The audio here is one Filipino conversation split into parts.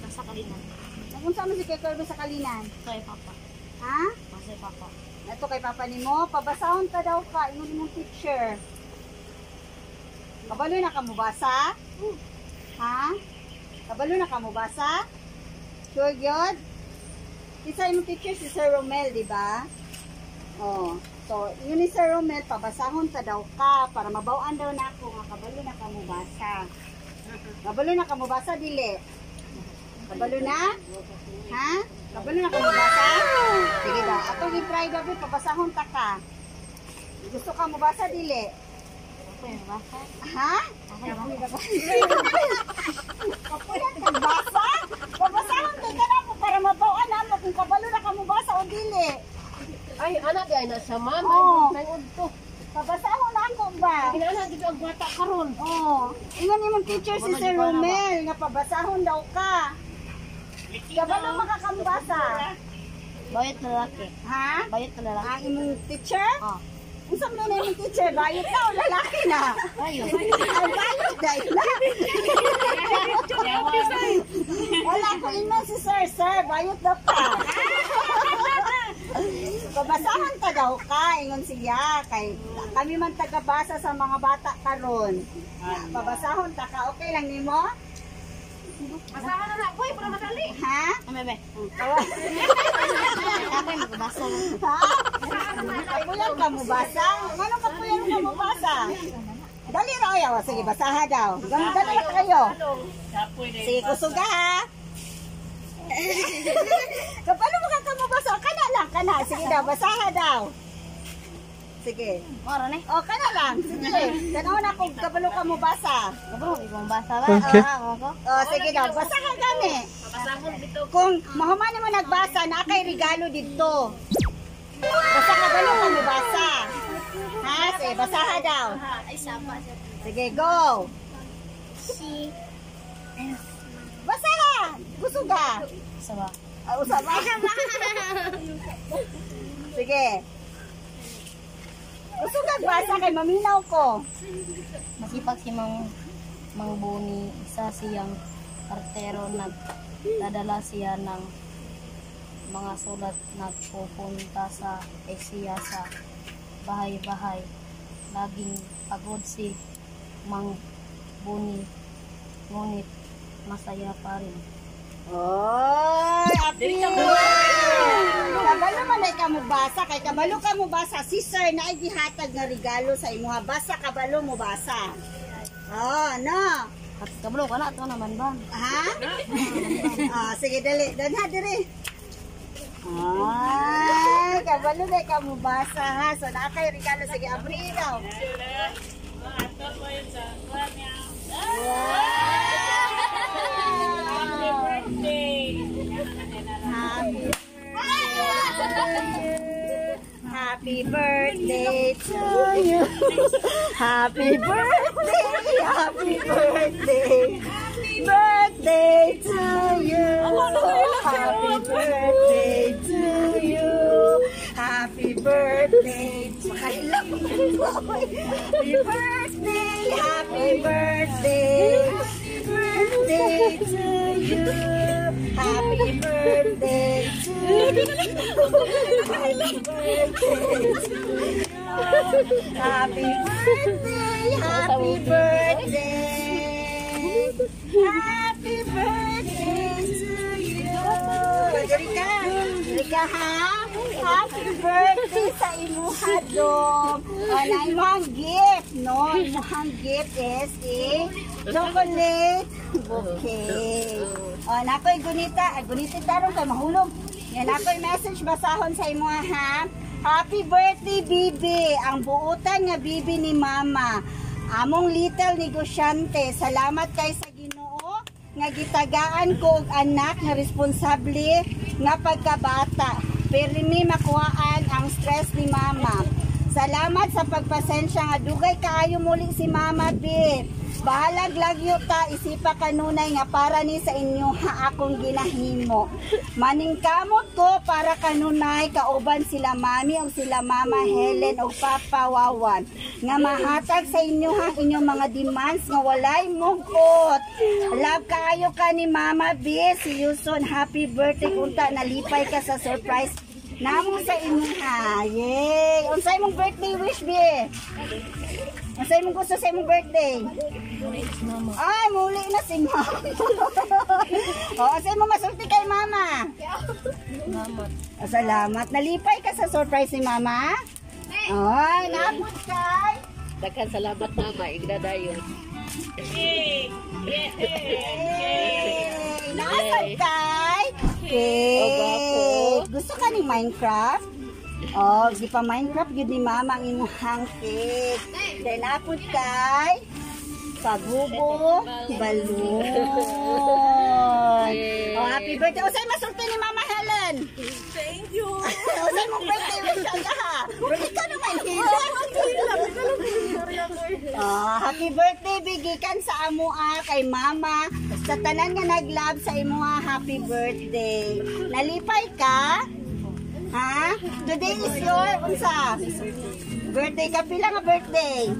Nasa Kalinan. Nagunsa mo si kay Kirby sa Kalinan? Kay Papa. Ha? Kasi Papa. Ito kay Papa nimo, pabasahon ta daw ka, ingon imong teacher. Kabalo na ka mo basa? Ha? Kabalo na ka mo basa? Sure gyud? Isa imong teacher si Sir Romel, di ba? Oh, so yun ni Sir Romel, pabasahon ta daw ka para mabaw-an daw na ako nga kabalo na ka mo basa. Kabalo na ka mo basa dili. Kabalo na? Ha? Kabalo na ka mo basa? Sige daw, atong i-try daw pabasahon ta ka. Gusto ka mo basa dili? Ako yung basa. Ha? Ako yung basa. Kapuyan ka basa? Pabasahon ka na mo para mabaw-an na mo kung kabalo na ka mo basa o dili. Ay, anak ay na sa mama. Oo. Ay, udto. Pabasahon na ako ba? Kinala dito ang bata karon. Oo. Ingon imong teacher si Sir Romel nga pabasahon daw ka. Kabalo makakamubasa? Bayot na lalaki. Ha? Bayot na lalaki. Ang imong teacher? Oh. Unsa man na imong teacher? Bayot na o lalaki na? Bayot. Ay, bayot dahil na. Wala ko ina si Sir. Sir, bayot daw ka. Pabasahan ta daw ka, ingon siya. Kay kami man tagabasa sa mga bata karon. Pabasahon ta ka, okay lang nimo? Asahan na na, boy, para madali. Ha? Bebe. Ako yung magbasa. Ha? Kapuyan ka mo basa? Ano kapuyan ka mo basa? Dali ra ayaw. Sige, basaha daw. Dali na kayo. Sige, kusuga ha. Kapano makakamabasa? Kana lang, kana. Sige daw, basaha daw. Sige. Moro na. O, kana lang. Sige. Tanaw na kung kabalo ka mo basa. Kabro, ibang basa ba? Okay. Ako ko. O, sige daw. Basaha gani. Pasahon dito. Kung mahuman mo nagbasa, na kay regalo dito. Basta kabalo ka mo basa. Ha? Sige, basaha daw. Ay, sapa. Sige, go. Si. Basaha. Kusuga. Saba. Usama. Sige. Kusuga basa kay maminaw ko. Masipag si Mang Boni, isa siyang kartero, nagdadala siya ng mga sulat, nagpupunta sa Asia sa bahay-bahay. Laging pagod si Mang Boni, ngunit masaya pa rin. Oy, api. Kabalo man ay kamubasa kay kabalo ka mo basa si sir na ay gihatag nga regalo sa imuha. Basa kabalo mo basa. Oh, no. At kablo ka na ito naman ba? Ha? Ah, sige dali. Danha diri. Ay, kabalo na ka mo basa ha. So na kay regalo sige abri daw. Happy birthday to you. Happy birthday, happy birthday. Birthday to you. Happy birthday to you. Happy birthday to Happy birthday, happy birthday. Birthday to you. Happy birthday to you. Happy birthday to you. Happy birthday, happy birthday. Happy birthday to you. Diri ka ha? Happy birthday sa imuha dong. Na imuhang gift, no? Imuhang gift is a chocolate bouquet. Nakoy gunita, gunita tarong kay mahulog. Yan nakoy message basahon sa imuha ha. Happy birthday, Bibi. Ang buutan nga Bibi ni Mama. Among little negosyante. Salamat kay sa Ginoo nga gitagaan ko og anak nga responsable nga pagkabata. Pero ni makuhaan ang stress ni Mama. Salamat sa pagpasensya nga dugay kaayo muli si Mama, Bi. Bahalag lagyo ta, isipa kanunay nga para ni sa inyo ha akong ginahimo. Maningkamot ko para kanunay kauban sila mami o sila mama Helen o Papa Wawan. Nga mahatag sa inyo ha inyong mga demands nga walay mugot. Love kaayo ka ni Mama B. See you soon. Happy birthday kunta nalipay ka sa surprise. Namo sa inyo ha. Yay! Unsay mong birthday wish B? Unsay mong gusto sa imong birthday? Ay, muli na si Mama. O, unsay mong masulti kay Mama? Salamat. Salamat. Nalipay ka sa surprise ni Mama? Ay, napot kay. Daghan salamat mama, igdadayon. Napot kay. Gusto ka ni Minecraft? Oh, di pa Minecraft, yun ni Mama ang imuhang cake. Then, napot kay Pagubo Balloon. Oh, happy birthday. Usay masulti ni Mama Helen. Thank you. Usay mong birthday wish ka ha. Birthday ka naman. Happy birthday, bigikan sa amua kay Mama. Sa tanan nga nag-love sa imua, happy birthday. Nalipay ka? Ha? Today is your unsa? Birthday ka pila nga birthday?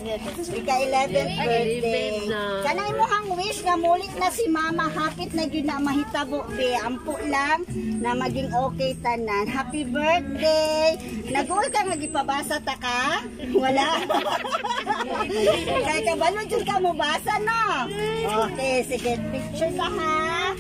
Ika 11th birthday. Kanang imong wish nga muli na si Mama, hapit na gyud na mahitabo be. Ampo lang na maging okay tanan. Happy birthday. Nag-uul ka nga gipabasa ta ka? Wala. Kaya kabalo jud ka mo basa no. Okay, sige, picture ka ha.